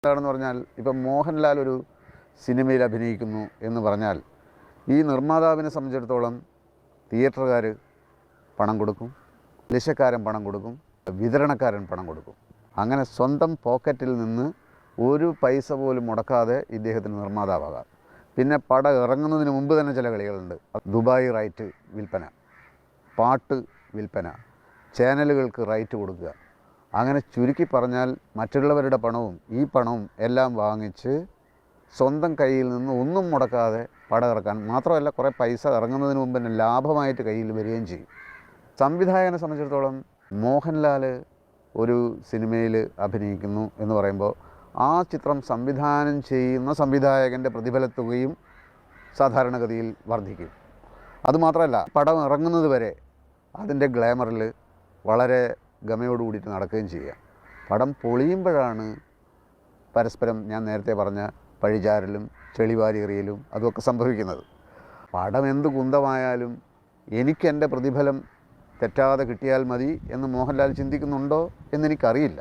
എന്താണെന്ന് പറഞ്ഞാൽ ഇപ്പം മോഹൻലാൽ ഒരു സിനിമയിൽ അഭിനയിക്കുന്നു എന്ന് പറഞ്ഞാൽ ഈ നിർമ്മാതാവിനെ സംബന്ധിച്ചിടത്തോളം തിയേറ്ററുകാർ പണം കൊടുക്കും, പലിശക്കാരൻ പണം കൊടുക്കും, വിതരണക്കാരൻ പണം കൊടുക്കും. അങ്ങനെ സ്വന്തം പോക്കറ്റിൽ നിന്ന് ഒരു പൈസ പോലും മുടക്കാതെ ഇദ്ദേഹത്തിന് നിർമ്മാതാവാകാം. പിന്നെ പടം ഇറങ്ങുന്നതിന് മുമ്പ് തന്നെ ചില കളികളുണ്ട്. ദുബായ് റൈറ്റ് വിൽപ്പന, പാട്ട് വിൽപ്പന, ചാനലുകൾക്ക് റൈറ്റ് കൊടുക്കുക. അങ്ങനെ ചുരുക്കി പറഞ്ഞാൽ മറ്റുള്ളവരുടെ പണവും ഈ പണവും എല്ലാം വാങ്ങിച്ച് സ്വന്തം കയ്യിൽ നിന്ന് ഒന്നും മുടക്കാതെ പടം ഇറക്കാൻ, മാത്രമല്ല കുറേ പൈസ ഇറങ്ങുന്നതിന് മുമ്പ് തന്നെ ലാഭമായിട്ട് കയ്യിൽ വരികയും ചെയ്യും. സംവിധായകനെ സംബന്ധിച്ചിടത്തോളം മോഹൻലാൽ ഒരു സിനിമയിൽ അഭിനയിക്കുന്നു എന്ന് പറയുമ്പോൾ ആ ചിത്രം സംവിധാനം ചെയ്യുന്ന സംവിധായകൻ്റെ പ്രതിഫലത്തുകയും സാധാരണഗതിയിൽ വർദ്ധിക്കും. അതുമാത്രമല്ല, പടം ഇറങ്ങുന്നത് വരെ അതിൻ്റെ ഗ്ലാമറിൽ വളരെ ഗമയോടുകൂടിയിട്ട് നടക്കുകയും ചെയ്യുക. പടം പൊളിയുമ്പോഴാണ് പരസ്പരം ഞാൻ നേരത്തെ പറഞ്ഞ പഴിചാരലും ചെളിവാരി എറിയലും അതുമൊക്കെ സംഭവിക്കുന്നത്. പടം എന്ത് കുന്തമായാലും എനിക്കെൻ്റെ പ്രതിഫലം തെറ്റാതെ കിട്ടിയാൽ മതി എന്ന് മോഹൻലാൽ ചിന്തിക്കുന്നുണ്ടോ എന്നെനിക്കറിയില്ല.